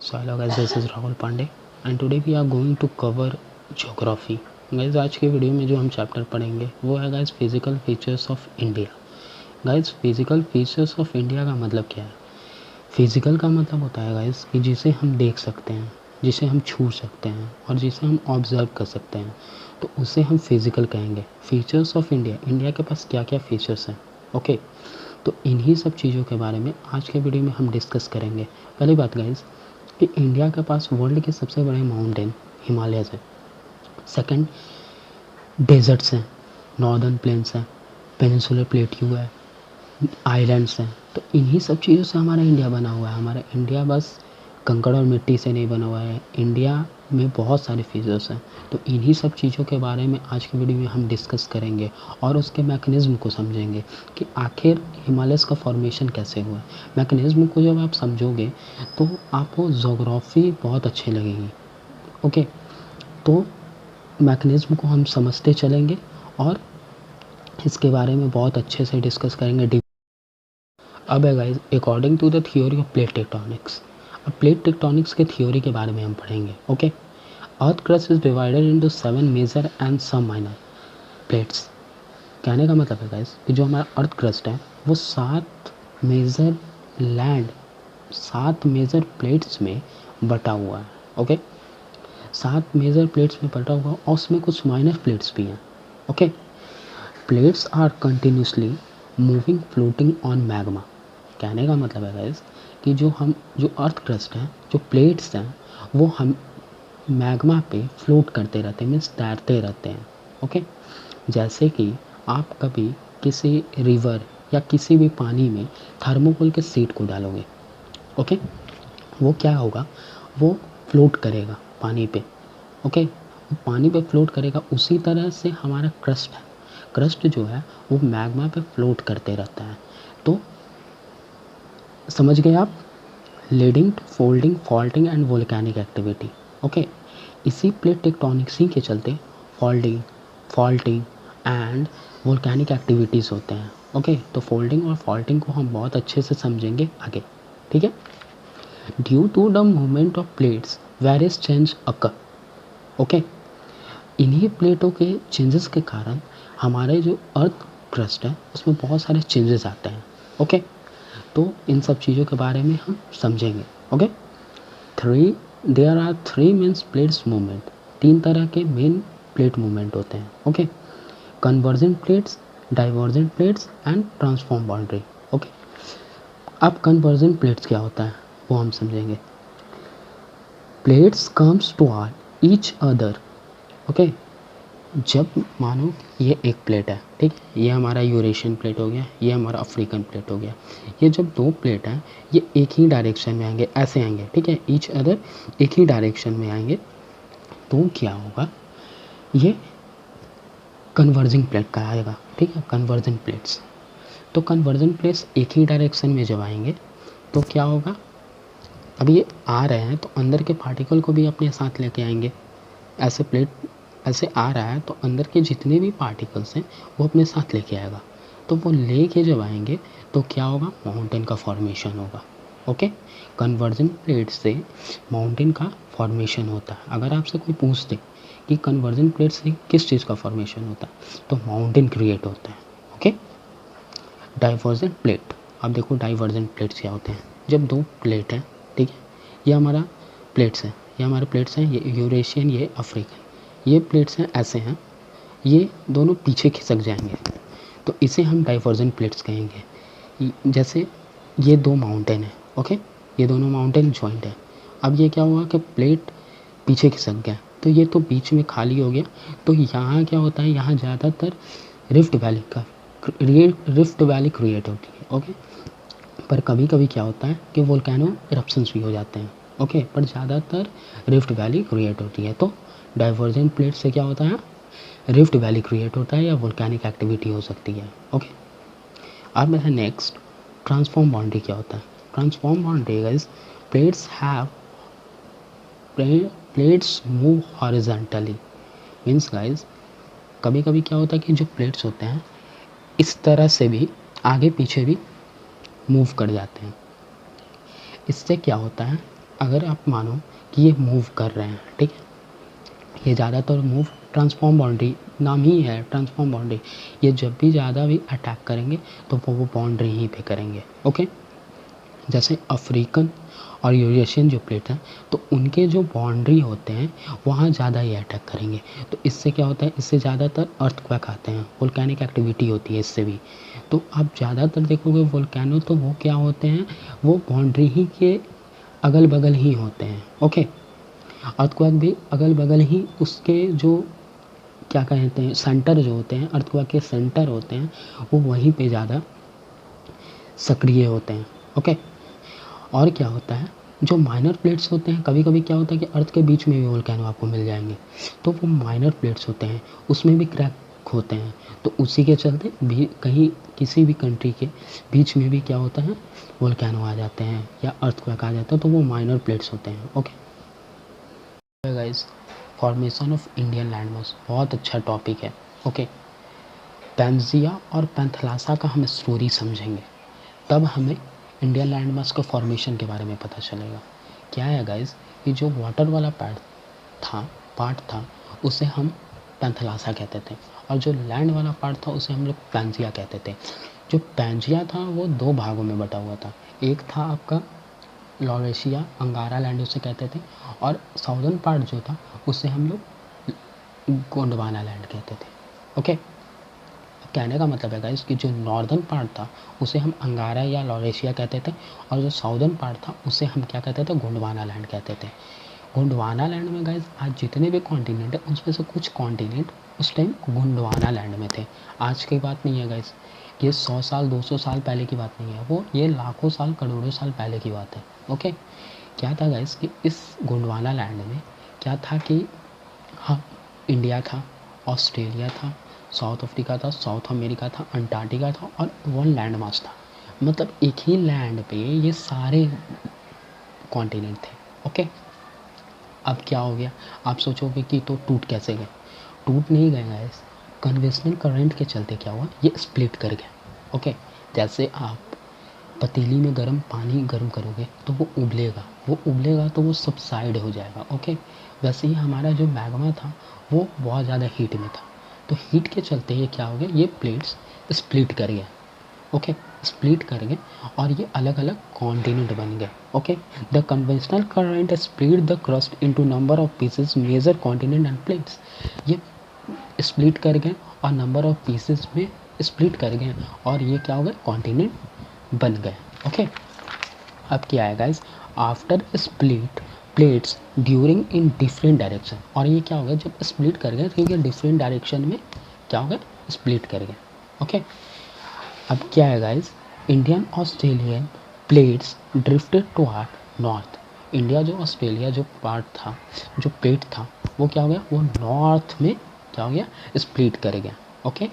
So hello guys, this is Rahul Pandey and today we are going to cover geography. Guys आज के video में जो हम चैप्टर पढ़ेंगे वो है guys physical features of India. Guys physical features of India का मतलब क्या है? फिजिकल का मतलब होता है गाइज कि जिसे हम देख सकते हैं, जिसे हम छू सकते हैं और जिसे हम ऑब्जर्व कर सकते हैं, तो उसे हम फिजिकल कहेंगे। फीचर्स ऑफ इंडिया, इंडिया के पास क्या क्या फीचर्स हैं, ओके तो इन्हीं सब चीज़ों के बारे में आज के वीडियो में हम डिस्कस करेंगे। पहली बात गाइज कि इंडिया के पास वर्ल्ड के सबसे बड़े माउंटेन हिमालयस है। सेकंड, डेजर्ट्स हैं, नॉर्दर्न प्लेन्स हैं, पेनिनसुलर प्लेट्यू है, आइलैंड्स हैं। तो इन्हीं सब चीज़ों से हमारा इंडिया बना हुआ है। हमारा इंडिया बस कंकड़ और मिट्टी से नहीं बना हुआ है। इंडिया में बहुत सारे फीचर्स हैं। तो इन्हीं सब चीज़ों के बारे में आज की वीडियो में हम डिस्कस करेंगे और उसके मैकेनिज़्म को समझेंगे कि आखिर हिमालयस का फॉर्मेशन कैसे हुआ है। मैकेनिज़्म को जब आप समझोगे तो आपको ज्योग्राफी बहुत अच्छी लगेगी। ओके, तो मैकेनिज़्म को हम समझते चलेंगे और इसके बारे में बहुत अच्छे से डिस्कस करेंगे। अब है guys, according to the theory of plate tectonics. अब प्लेट टेक्टोनिक्स के थियोरी के बारे में हम पढ़ेंगे। Okay, earth crust is divided into 7 major and some minor plates. कहने का मतलब है गाइज कि जो हमारा अर्थ क्रस्ट है वो 7 मेजर प्लेट्स में बटा हुआ है। ओके, 7 मेजर प्लेट्स में बटा हुआ और उसमें कुछ माइनर प्लेट्स भी हैं। Okay, plates are continuously moving floating on magma. कहने का मतलब है गाइस कि जो अर्थ क्रस्ट है, जो प्लेट्स हैं, वो हम मैग्मा पे फ्लोट करते रहते हैं, मीन्स तैरते रहते हैं। ओके, जैसे कि आप कभी किसी रिवर या किसी भी पानी में थर्मोकोल के सीट को डालोगे, ओके वो क्या होगा, वो फ्लोट करेगा पानी पे। ओके, वो पानी पे फ्लोट करेगा। उसी तरह से हमारा क्रस्ट जो है वो मैग्मा पे फ्लोट करते रहता है। तो समझ गए आप? Leading to folding, faulting and volcanic activity. Okay, इसी प्लेट टेक्टोनिक्स के चलते फॉल्टिंग एंड वोल्केनिक एक्टिविटीज़ होते हैं। ओके, तो फोल्डिंग और फॉल्टिंग को हम बहुत अच्छे से समझेंगे आगे, ठीक है। Due to the movement of plates various change occur. Okay, इन्हीं प्लेटों के चेंजेस के कारण हमारे जो अर्थ क्रस्ट है उसमें बहुत सारे चेंजेस आते हैं। ओके, तो इन सब चीज़ों के बारे में हम समझेंगे। Okay, there are 3 main plates movement. 3 तरह के मेन प्लेट मूवमेंट होते हैं। Okay, convergent plates, divergent plates and transform boundary. Okay, अब कन्वर्जेंट प्लेट्स क्या होता है वो हम समझेंगे। Plates comes toward each other. Okay, जब मानो ये एक प्लेट है, ठीक, ये हमारा यूरेशियन प्लेट हो गया, ये हमारा अफ्रीकन प्लेट हो गया। ये जब 2 प्लेट हैं ये एक ही डायरेक्शन में आएंगे, ऐसे आएंगे, ठीक है, ईच अदर एक ही डायरेक्शन में आएंगे, तो क्या होगा, ये कन्वर्जिंग प्लेट कहलाएगा। ठीक है, कन्वर्जेंट प्लेट्स। तो कन्वर्जेंट प्लेट्स एक ही डायरेक्शन में जब आएंगे तो क्या होगा, अब ये आ रहे हैं तो अंदर के पार्टिकल को भी अपने साथ लेके आएंगे। ऐसे प्लेट ऐसे आ रहा है तो अंदर के जितने भी पार्टिकल्स हैं वो अपने साथ लेके आएगा। तो वो लेके जब आएंगे तो क्या होगा, माउंटेन का फॉर्मेशन होगा। ओके, कन्वर्जेंट प्लेट से माउंटेन का फॉर्मेशन होता है। अगर आपसे कोई पूछ दे कि कन्वर्जेंट प्लेट से किस चीज़ का फॉर्मेशन होता है, तो माउंटेन क्रिएट होता है। Okay, divergent plate. अब देखो डाइवर्जेंट प्लेट्स क्या होते हैं। जब 2 प्लेट हैं, ठीक है, ये हमारा प्लेट्स हैं, ये यूरेशियन, ये अफ्रीकन, ये प्लेट्स हैं, ऐसे हैं, ये दोनों पीछे खिसक जाएंगे, तो इसे हम डाइवर्जेंट प्लेट्स कहेंगे। जैसे ये 2 माउंटेन है, ओके, ये दोनों माउंटेन जॉइंट है। अब ये क्या हुआ कि प्लेट पीछे खिसक गया, तो ये तो बीच में खाली हो गया। तो यहाँ क्या होता है, यहाँ ज़्यादातर रिफ्ट वैली क्रिएट होती है। ओके, पर कभी कभी क्या होता है कि वोल्केनो इरप्शंस भी हो जाते हैं। ओके, पर ज़्यादातर रिफ्ट वैली क्रिएट होती है। तो डाइवर्जेंट प्लेट से क्या होता है, रिफ्ट वैली क्रिएट होता है या वोल्केनिक एक्टिविटी हो सकती है। ओके, अब है नेक्स्ट, ट्रांसफॉर्म बाउंड्री क्या होता है। Transform boundary guys, plates move horizontally. Means guys कभी कभी क्या होता है कि जो प्लेट्स होते हैं इस तरह से भी आगे पीछे भी मूव कर जाते हैं। इससे क्या होता है, अगर आप मानो कि ये मूव कर रहे हैं, ठीक है, ये ज़्यादातर मूव ट्रांसफॉर्म बाउंड्री नाम ही है, ट्रांसफॉर्म बाउंड्री, ये जब भी ज़्यादा भी अटैक करेंगे तो वो बाउंड्री ही पे करेंगे। ओके, जैसे अफ्रीकन और यूरेशियन जो प्लेट हैं तो उनके जो बाउंड्री होते हैं वहाँ ज़्यादा ही अटैक करेंगे। तो इससे क्या होता है, इससे ज़्यादातर अर्थक्वेक आते हैं, वोल्केनिक एक्टिविटी होती है इससे भी। तो आप ज़्यादातर देखोगे वोल्केनो तो वो क्या होते हैं, वो बाउंड्री ही के अगल बगल ही होते हैं। ओके, अर्थक्वेक भी अगल बगल ही उसके जो क्या कहते हैं सेंटर जो होते हैं, अर्थक्वेक के सेंटर होते हैं वो वहीं पे ज़्यादा सक्रिय होते हैं। ओके, और क्या होता है, जो माइनर प्लेट्स होते हैं, कभी कभी क्या होता है कि अर्थ के बीच में भी वोल्केनो आपको मिल जाएंगे, तो वो माइनर प्लेट्स होते हैं उसमें भी क्रैक होते हैं। तो उसी के चलते भी कहीं किसी भी कंट्री के बीच में भी क्या होता है, वोल्केनो आ जाते हैं या अर्थक्वेक आ जाता है, तो वो माइनर प्लेट्स होते हैं। Okay guys, formation of Indian landmass बहुत अच्छा टॉपिक है। ओके, पैंजिया और पैंथलासा का हम स्टोरी समझेंगे तब हमें इंडियन लैंडमास के फॉर्मेशन के बारे में पता चलेगा। क्या है गाइस, कि जो वाटर वाला पार्ट था उसे हम पैंथलासा कहते थे, और जो लैंड वाला पार्ट था उसे हम लोग पैंजिया कहते थे। जो पैंजिया था वो दो भागों में बटा हुआ था, एक था आपका लॉरेशिया अंगारा लैंड उसे कहते थे, और साउदर्न पार्ट जो था उसे हम लोग गोंडवाना लैंड कहते थे। ओके, कहने का मतलब है गाइस कि जो नॉर्दर्न पार्ट था उसे हम अंगारा या लॉरेशिया कहते थे, और जो साउदर्न पार्ट था उसे हम क्या कहते थे, गोंडवाना लैंड कहते थे। गोंडवाना लैंड में गाइस आज जितने भी कॉन्टिनेंट है उसमें से कुछ कॉन्टिनेंट उस टाइम गोंडवाना लैंड में थे। आज की बात नहीं है गाइस, ये 100 साल 200 साल पहले की बात नहीं है, वो ये लाखों साल करोड़ों साल पहले की बात है। ओके, क्या था गाइस कि इस गोंडवाना लैंड में क्या था कि हाँ, इंडिया था, ऑस्ट्रेलिया था, साउथ अफ्रीका था, साउथ अमेरिका था, अंटार्कटिका था और वन लैंड मास था। मतलब एक ही लैंड पे ये सारे कॉन्टिनेंट थे। ओके, अब क्या हो गया, आप सोचोगे कि तो टूट कैसे गए, टूट नहीं गए गाइस, कन्वेंशनल करंट के चलते क्या हुआ, ये स्प्लिट कर गया। ओके, जैसे आप पतीली में गर्म पानी गर्म करोगे तो वो उबलेगा तो वो सबसाइड हो जाएगा। ओके, वैसे ही हमारा जो मैग्मा था वो बहुत ज़्यादा हीट में था, तो हीट के चलते ये क्या हो गया, ये प्लेट्स स्प्लिट कर गए। ओके, स्प्लिट कर गए और ये अलग अलग कॉन्टिनेंट बन गए। Okay, the conventional current split the crust into number of pieces major continent and plates. ये स्प्लिट कर गए और नंबर ऑफ पीसेस में स्प्लिट कर गए और ये क्या हो गए, कॉन्टिनेंट बन गए। ओके, अब क्या है guys, after split plates during in different direction, और ये क्या हो गया, जब स्प्लिट कर गए तो ये डिफरेंट डायरेक्शन में क्या हो गया, स्प्लिट कर गए। ओके, अब क्या है guys, Indian Australian plates drifted toward north. India जो ऑस्ट्रेलिया जो पार्ट था, जो प्लेट था, वो क्या हो गया, वो नॉर्थ में क्या हो गया, स्प्लिट कर गया। ओके,